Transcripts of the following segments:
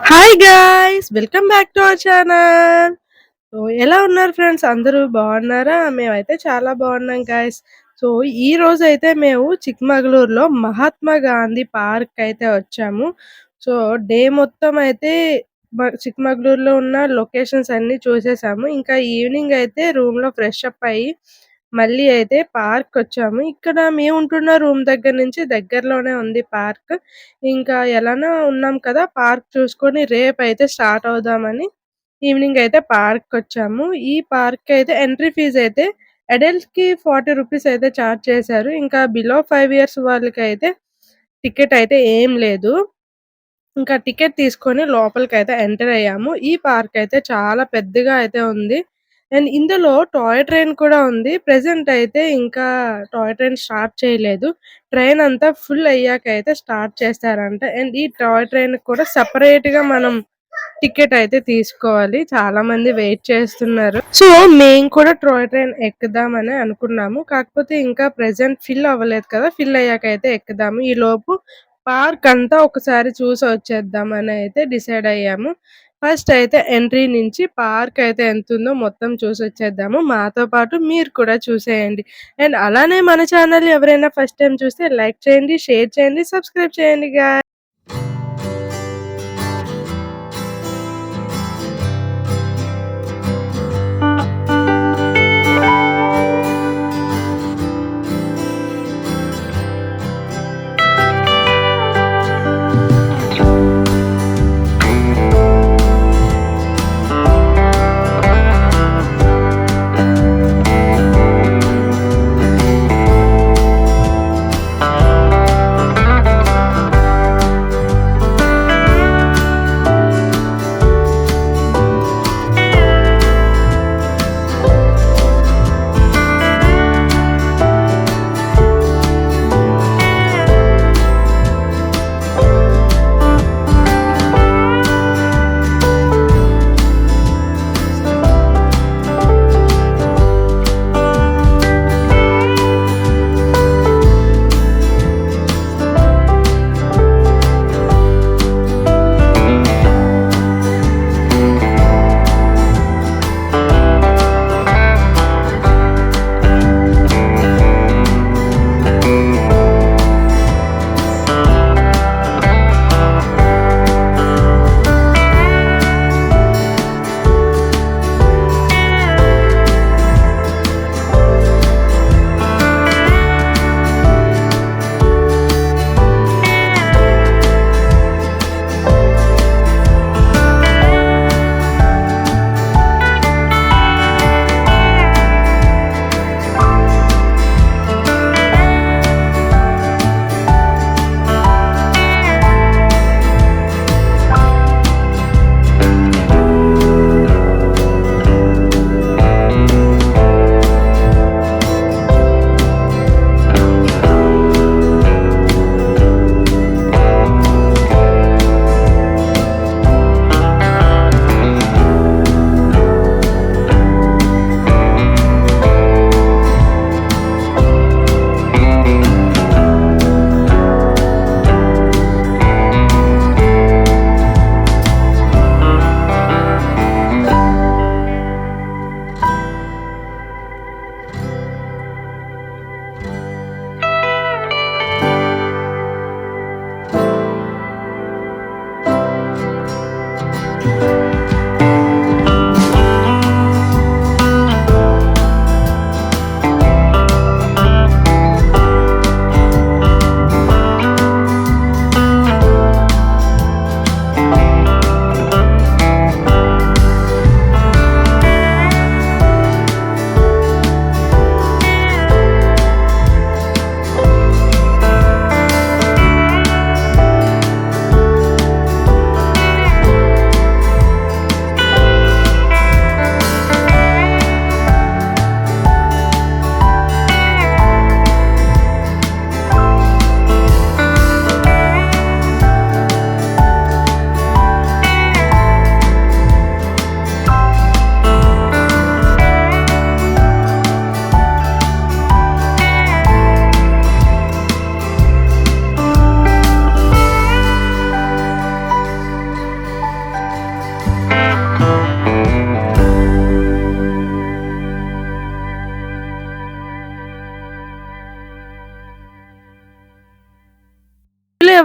Hi guys! Welcome back to our channel. So, ఎలా ఉన్నారు friends? అందరూ బాగున్నారా? మేమైతే చాలా బాగున్నాం గైస్. సో, ఈరోజైతే మేము చిక్మగళూరులో మహాత్మా గాంధీ పార్క్ అయితే వచ్చాము. సో, డే మొత్తం అయితే చిక్మగళూరులో ఉన్న లొకేషన్స్ అన్నీ చూసేసాము. ఇంకా ఈవినింగ్ అయితే రూమ్‌లో ఫ్రెష్ అప్ అయ్యి మళ్ళీ అయితే పార్కొచ్చాము. ఇక్కడ మేముంటున్న రూమ్ దగ్గర నుంచి దగ్గరలోనే ఉంది పార్క్. ఇంకా ఎలానో ఉన్నాం కదా! పార్క్ చూసుకొని రేపైతే స్టార్ట్ అవుదామని ఈవినింగ్ అయితే పార్క్‌కొచ్చాము. ఈ పార్క్‌కయితే ఎంట్రీ ఫీజ్ అయితే అడల్ట్స్‌కి రూ. 40 అయితే చార్జ్ చేశారు. ఇంకా బిలో 5 ఇయర్స్ వాళ్ళకైతే టికెట్ అయితే ఏం లేదు. ఇంకా టికెట్ తీసుకొని లోపలికైతే ఎంటర్ అయ్యాము. ఈ పార్క్ అయితే చాలా పెద్దగా అయితే ఉంది. అండ్ ఇందులో టాయ్ ట్రైన్ కూడా ఉంది. ప్రెజెంట్ అయితే ఇంకా టాయ్ ట్రైన్ స్టార్ట్ చేయలేదు. ట్రైన్ అంతా ఫుల్ అయ్యాకైతే స్టార్ట్ చేస్తారంట. అండ్ ఈ టాయ్ ట్రైన్‌కి కూడా సెపరేట్‌గా మనం టికెట్ అయితే తీసుకోవాలి. చాలా మంది వెయిట్ చేస్తున్నారు. సో, మేము కూడా టాయ్ ట్రైన్ ఎక్కుదామని అనుకున్నాము. కాకపోతే ఇంకా ప్రెజెంట్ ఫిల్ అవ్వలేదు కదా! ఫిల్ అయ్యాకైతే ఎక్కుదాము. ఈలోపు పార్క్ అంతా ఒకసారి చూసొచ్చేద్దామని అయితే డిసైడ్ అయ్యాము. ఫస్ట్ అయితే ఎంట్రీ నుంచి పార్క్ అయితే ఎంతుందో మొత్తం చూసొచ్చేద్దాము. మాతో పాటు మీరు కూడా చూసేయండి. అండ్ అలానే మన ఛానల్ ఎవరైనా ఫస్ట్ టైమ్ చూస్తే లైక్ చేయండి, షేర్ చేయండి, సబ్స్క్రైబ్ చేయండి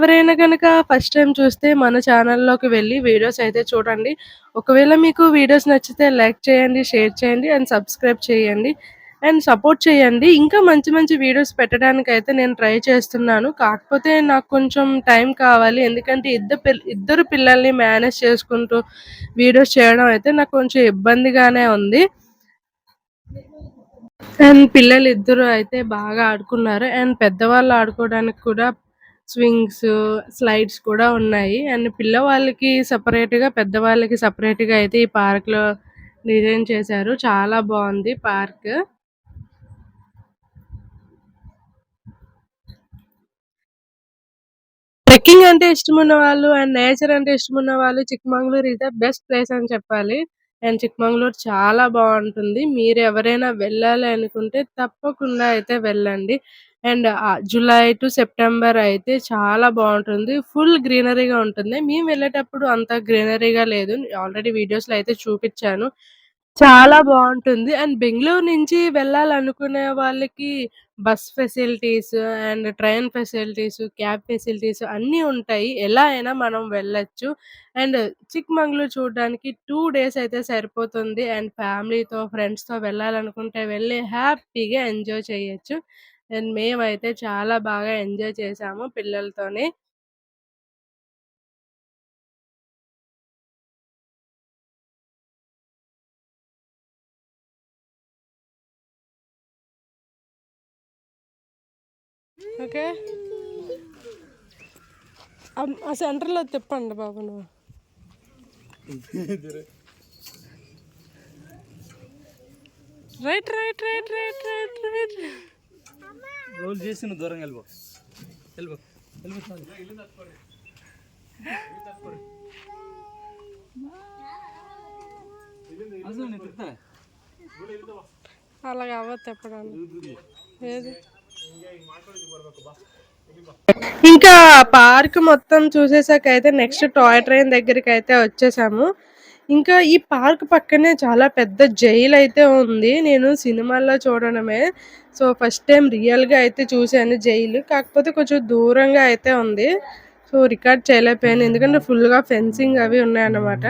ఎవరైనా గనక ఫస్ట్ టైమ్ చూస్తే మన ఛానల్‌లోకి వెళ్లి వీడియోస్ అయితే చూడండి. ఒకవేళ మీకు వీడియోస్ నచ్చితే లైక్ చేయండి, షేర్ చేయండి అండ్ సబ్స్క్రైబ్ చేయండి. అండ్ సపోర్ట్ చేయండి. ఇంకా మంచి మంచి వీడియోస్ పెట్టడానికైతే నేను ట్రై చేస్తున్నాను. కాకపోతే నాకు కొంచెం టైం కావాలి. ఎందుకంటే ఇద్దరు పిల్లల్ని మేనేజ్ చేసుకుంటూ వీడియోస్ చేయడం అయితే నాకు కొంచెం ఇబ్బందిగానే ఉంది. అండ్ పిల్లలిద్దరూ అయితే బాగా ఆడుకున్నారు. అండ్ పెద్దవాళ్ళు ఆడుకోవడానికి కూడా స్వింగ్స్, స్లైడ్స్ కూడా ఉన్నాయి. అండ్ పిల్లవాళ్ళకి సెపరేట్‌గా, పెద్దవాళ్ళకి సెపరేట్‌గా అయితే ఈ పార్క్‌లో డిజైన్ చేశారు. చాలా బావుంది పార్క్. ట్రెక్కింగ్ అంటే ఇష్టమున్న వాళ్ళు అండ్ నేచర్ అంటే ఇష్టమున్న వాళ్ళు Chikmagalur is the best place అని చెప్పాలి. అండ్ చిక్మంగళూరు చాలా బావుంటుంది. మీరెవరైనా వెళ్ళాలి అనుకుంటే తప్పకుండా అయితే వెళ్ళండి. అండ్ జులై టు సెప్టెంబర్ అయితే చాలా బావుంటుంది. ఫుల్ గ్రీనరీగా ఉంటుంది. మేము వెళ్ళేటప్పుడు అంత గ్రీనరీగా లేదు. ఆల్రెడీ వీడియోస్‌లో అయితే చూపిచ్చాను. చాలా బావుంటుంది. అండ్ బెంగుళూరు నుంచి వెళ్ళాలనుకునే వాళ్ళకి bus facilities and train facilities, cab facilities అన్నీ ఉంటాయి. ఎలా అయినా మనం వెళ్ళొచ్చు. అండ్ చిక్మంగళూరు చూడడానికి 2 డేస్ అయితే సరిపోతుంది. అండ్ ఫ్యామిలీతో, ఫ్రెండ్స్‌తో వెళ్ళాలనుకుంటే వెళ్ళి హ్యాపీగా ఎంజాయ్ చేయొచ్చు. అండ్ మేమైతే చాలా బాగా ఎంజాయ్ చేశాము పిల్లలతోని. ఓకే. ఆ సెంటర్‌లో తిప్పండి బాబు నువ్వు. Right, right, right, right, right, right. Roll చేసి నువ్వు దూరంగా వెళ్ళిపో వెళ్ళిపో వెళ్ళిపో అసలు నేను తిప్పుతా అలాగ అవ్వదు తిప్పడానికి. ఏది? ఇంకా పార్క్ మొత్తం చూసేసాకైతే నెక్స్ట్ టాయ్ ట్రైన్ దగ్గరికైతే వచ్చేసాము. ఇంకా ఈ పార్క్ పక్కనే చాలా పెద్ద జైలయితే ఉంది. నేను సినిమాల్లో చూడడమే. సో, ఫస్ట్ టైమ్ రియల్‌గా అయితే చూసాను జైలు. కాకపోతే కొంచెం దూరంగా అయితే ఉంది. సో, రికార్డ్ చేయలేకపోయాను. ఎందుకంటే ఫుల్‌గా ఫెన్సింగ్ అవి ఉన్నాయన్నమాట.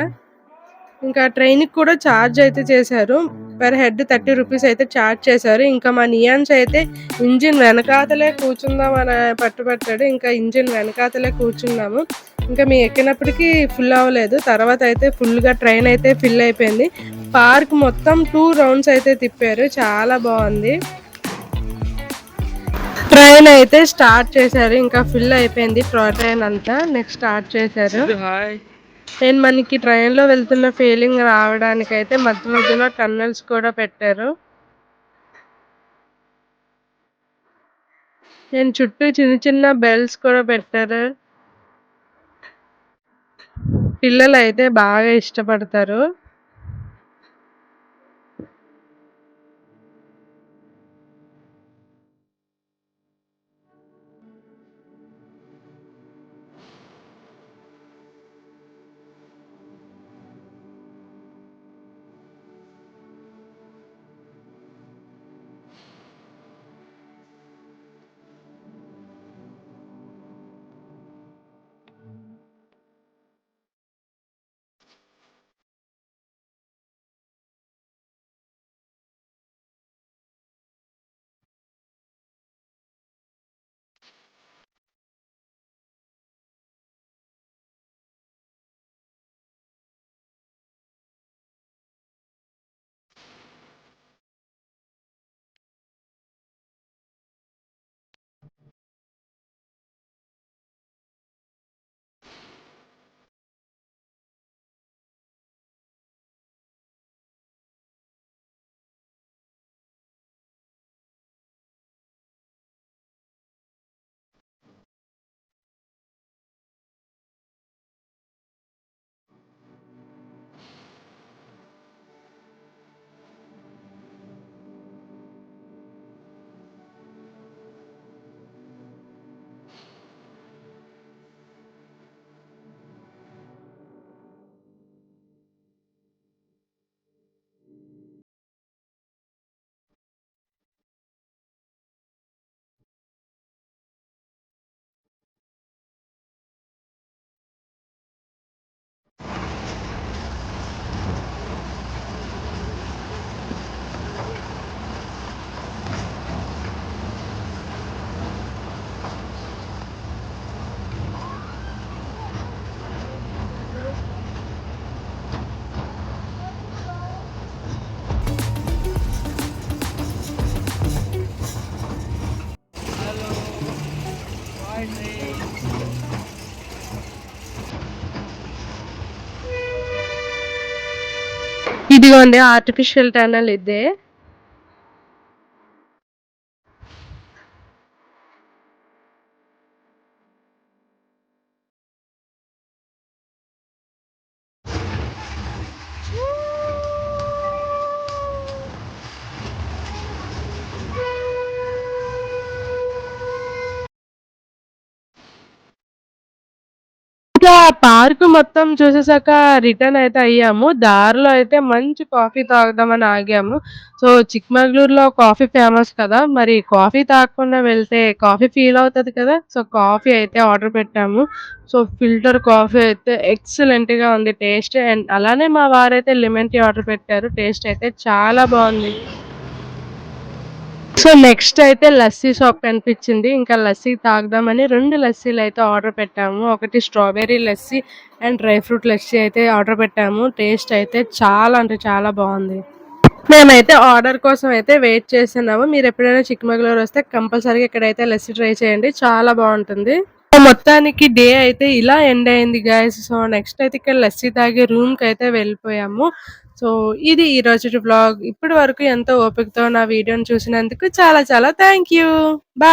ఇంకా ట్రైన్‌కి కూడా చార్జ్ అయితే చేశారు. పర్ హెడ్ 30 రూపీస్ అయితే చార్జ్ చేశారు. ఇంకా మా నియాన్స్ అయితే ఇంజిన్ వెనకాతలే కూర్చుందామని పట్టుబట్టాడు. ఇంకా ఇంజిన్ వెనకాతలే కూర్చున్నాము. ఇంకా మేము ఎక్కినప్పటికి ఫుల్ అవ్వలేదు. తర్వాత అయితే ఫుల్‌గా ట్రైన్ అయితే ఫిల్ అయిపోయింది. పార్క్ మొత్తం 2 రౌండ్స్ అయితే తిప్పారు. చాలా బావుంది. ట్రైన్ అయితే స్టార్ట్ చేశారు. ఇంకా ఫిల్ అయిపోయింది ట్రైన్ అంతా. నెక్స్ట్ స్టార్ట్ చేశారు. హాయ్ నేను మనకి ట్రైన్‌లో వెళ్తున్న ఫీలింగ్ రావడానికైతే మధ్య మధ్యలో టన్నెల్స్ కూడా పెట్టారు. నేను చుట్టూ చిన్న చిన్న బెల్స్ కూడా పెట్టారు. పిల్లలైతే బాగా ఇష్టపడతారు. ఇదిగోండి ఆర్టిఫిషియల్ టనల్ ఇదే. ఇంకా పార్క్ మొత్తం చూసేసాక రిటర్న్ అయితే అయ్యాము. దారిలో అయితే మంచి కాఫీ తాగుదామని ఆగాము. సో, చిక్మగళూరులో కాఫీ ఫేమస్ కదా! మరి కాఫీ తాగకుండా వెళ్తే కాఫీ ఫీల్ అవుతది కదా! సో, కాఫీ అయితే ఆర్డర్ పెట్టాము. సో, ఫిల్టర్ కాఫీ అయితే ఎక్సలెంట్‌గా ఉంది టేస్ట్. అండ్ అలానే మా వారైతే లెమన్ టీ ఆర్డర్ పెట్టారు. టేస్ట్ అయితే చాలా బావుంది. సో, నెక్స్ట్ అయితే లస్సీ షాప్ కనిపించింది. ఇంకా లస్సీ తాగుదామని 2 లస్సీలయితే ఆర్డర్ పెట్టాము. ఒకటి strawberry lassi and dry fruit lassi అయితే ఆర్డర్ పెట్టాము. టేస్ట్ అయితే చాలా అంటే చాలా బావుంది. మేమైతే ఆర్డర్ కోసం అయితే వెయిట్ చేస్తున్నాము. మీరెప్పుడైనా చిక్కమగళూరు వస్తే కంపల్సరీగా ఇక్కడైతే లస్సీ ట్రై చేయండి. చాలా బావుంటుంది. సో, మొత్తానికి డే అయితే ఇలా ఎండ్ అయింది గైస్. సో, నెక్స్ట్ అయితే ఇక్కడ లస్సీ తాగి రూమ్‌కైతే వెళ్ళిపోయాము. సో, ఇది ఈరోజుటి వ్లాగ్. ఇప్పటి వరకు ఎంతో ఓపికతో నా వీడియోని చూసినందుకు చాలా చాలా థాంక్ యూ. బాయ్.